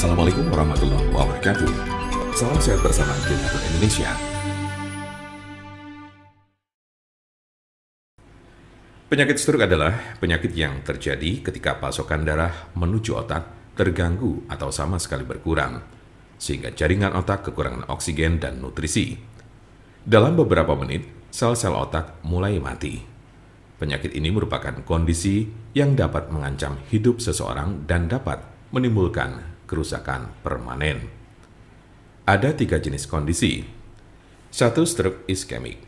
Assalamualaikum warahmatullahi wabarakatuh. Salam sehat bersama Denatur Indonesia. Penyakit stroke adalah penyakit yang terjadi ketika pasokan darah menuju otak terganggu atau sama sekali berkurang, sehingga jaringan otak kekurangan oksigen dan nutrisi. Dalam beberapa menit, sel-sel otak mulai mati. Penyakit ini merupakan kondisi yang dapat mengancam hidup seseorang dan dapat menimbulkan kerusakan permanen. Ada 3 jenis kondisi. 1. Stroke iskemik.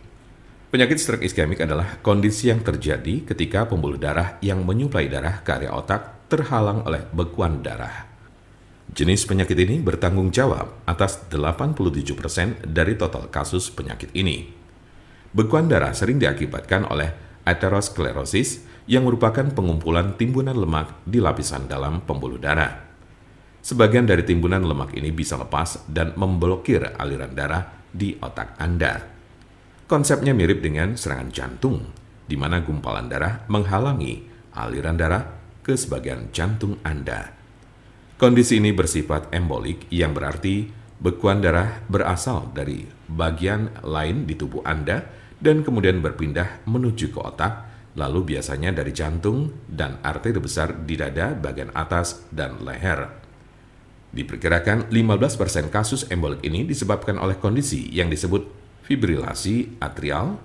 Penyakit stroke iskemik adalah kondisi yang terjadi ketika pembuluh darah yang menyuplai darah ke area otak terhalang oleh bekuan darah. Jenis penyakit ini bertanggung jawab atas 87% dari total kasus penyakit ini. Bekuan darah sering diakibatkan oleh aterosklerosis yang merupakan pengumpulan timbunan lemak di lapisan dalam pembuluh darah. Sebagian dari timbunan lemak ini bisa lepas dan memblokir aliran darah di otak Anda. Konsepnya mirip dengan serangan jantung, di mana gumpalan darah menghalangi aliran darah ke sebagian jantung Anda. Kondisi ini bersifat embolik, yang berarti bekuan darah berasal dari bagian lain di tubuh Anda dan kemudian berpindah menuju ke otak, lalu biasanya dari jantung dan arteri besar di dada bagian atas dan leher. Diperkirakan 15% kasus embolik ini disebabkan oleh kondisi yang disebut fibrilasi atrial.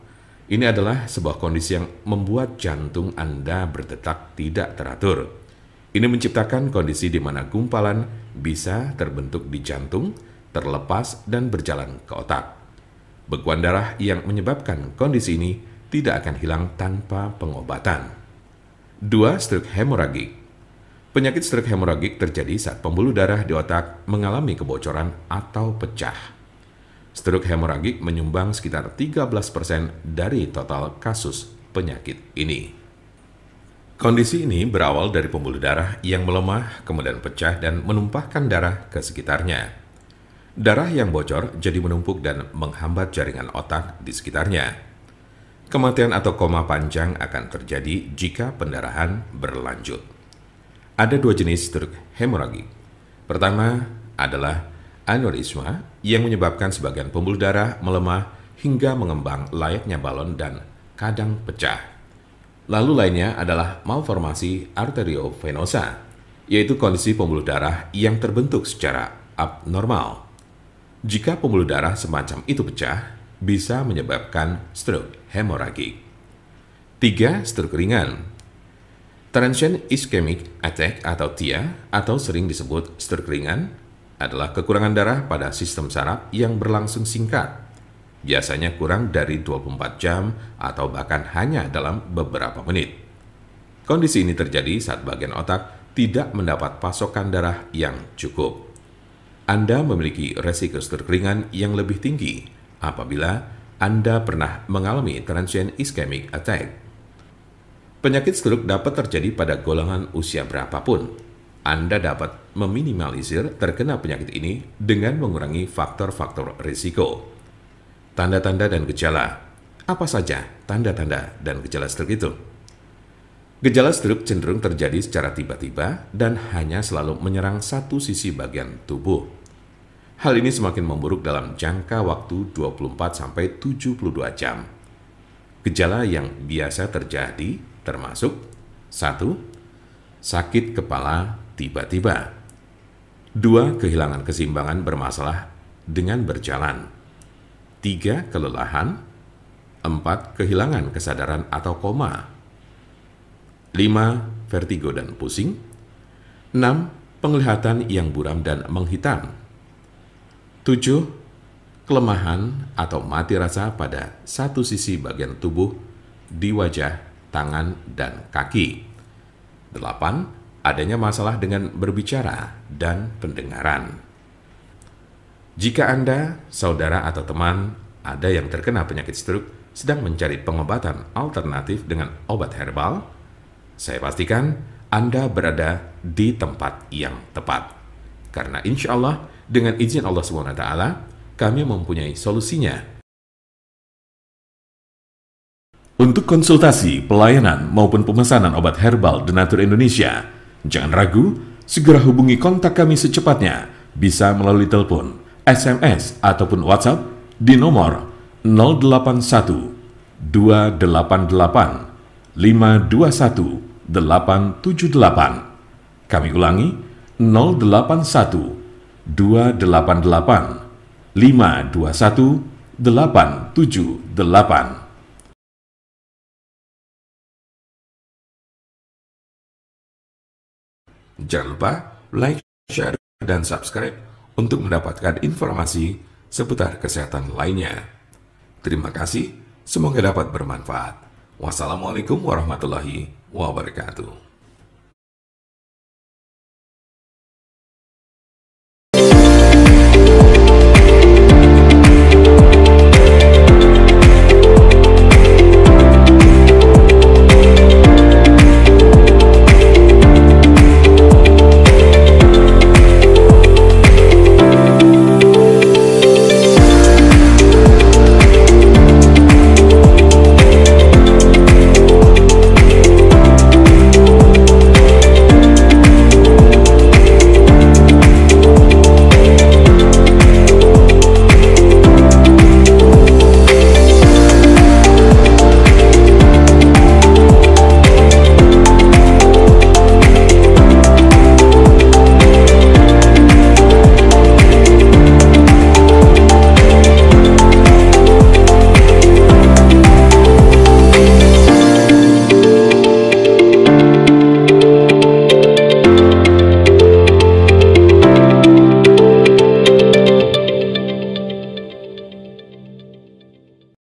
Ini adalah sebuah kondisi yang membuat jantung Anda berdetak tidak teratur. Ini menciptakan kondisi di mana gumpalan bisa terbentuk di jantung, terlepas dan berjalan ke otak. Bekuan darah yang menyebabkan kondisi ini tidak akan hilang tanpa pengobatan. 2. Stroke hemoragik. Penyakit stroke hemoragik terjadi saat pembuluh darah di otak mengalami kebocoran atau pecah. Stroke hemoragik menyumbang sekitar 13% dari total kasus penyakit ini. Kondisi ini berawal dari pembuluh darah yang melemah, kemudian pecah dan menumpahkan darah ke sekitarnya. Darah yang bocor jadi menumpuk dan menghambat jaringan otak di sekitarnya. Kematian atau koma panjang akan terjadi jika pendarahan berlanjut. Ada 2 jenis stroke hemoragik. Pertama adalah aneurisma yang menyebabkan sebagian pembuluh darah melemah hingga mengembang layaknya balon dan kadang pecah. Lalu lainnya adalah malformasi arteriovenosa, yaitu kondisi pembuluh darah yang terbentuk secara abnormal. Jika pembuluh darah semacam itu pecah, bisa menyebabkan stroke hemoragik. 3. Stroke ringan. Transient ischemic attack atau TIA, atau sering disebut stroke ringan, adalah kekurangan darah pada sistem saraf yang berlangsung singkat, biasanya kurang dari 24 jam atau bahkan hanya dalam beberapa menit. Kondisi ini terjadi saat bagian otak tidak mendapat pasokan darah yang cukup. Anda memiliki resiko stroke ringan yang lebih tinggi apabila Anda pernah mengalami transient ischemic attack. Penyakit stroke dapat terjadi pada golongan usia berapapun. Anda dapat meminimalisir terkena penyakit ini dengan mengurangi faktor-faktor risiko. Tanda-tanda dan gejala. Apa saja tanda-tanda dan gejala stroke itu? Gejala stroke cenderung terjadi secara tiba-tiba dan hanya selalu menyerang satu sisi bagian tubuh. Hal ini semakin memburuk dalam jangka waktu 24-72 jam. Gejala yang biasa terjadi termasuk 1. Sakit kepala tiba-tiba. 2. Kehilangan keseimbangan bermasalah dengan berjalan. 3. Kelelahan. 4. Kehilangan kesadaran atau koma. 5. Vertigo dan pusing. 6. Penglihatan yang buram dan menghitam. 7. Kelemahan atau mati rasa pada satu sisi bagian tubuh di wajah, tangan, dan kaki. 8. Adanya masalah dengan berbicara dan pendengaran. Jika Anda, saudara atau teman, ada yang terkena penyakit stroke sedang mencari pengobatan alternatif dengan obat herbal, saya pastikan Anda berada di tempat yang tepat. Karena insya Allah, dengan izin Allah SWT, kami mempunyai solusinya. Untuk konsultasi, pelayanan, maupun pemesanan obat herbal Denatur Indonesia, jangan ragu, Segera hubungi kontak kami secepatnya, bisa melalui telepon, SMS, ataupun WhatsApp di nomor 081 288 521 878. Kami ulangi, 081 288 521 878. Jangan lupa like, share, dan subscribe untuk mendapatkan informasi seputar kesehatan lainnya. Terima kasih, semoga dapat bermanfaat. Wassalamualaikum warahmatullahi wabarakatuh.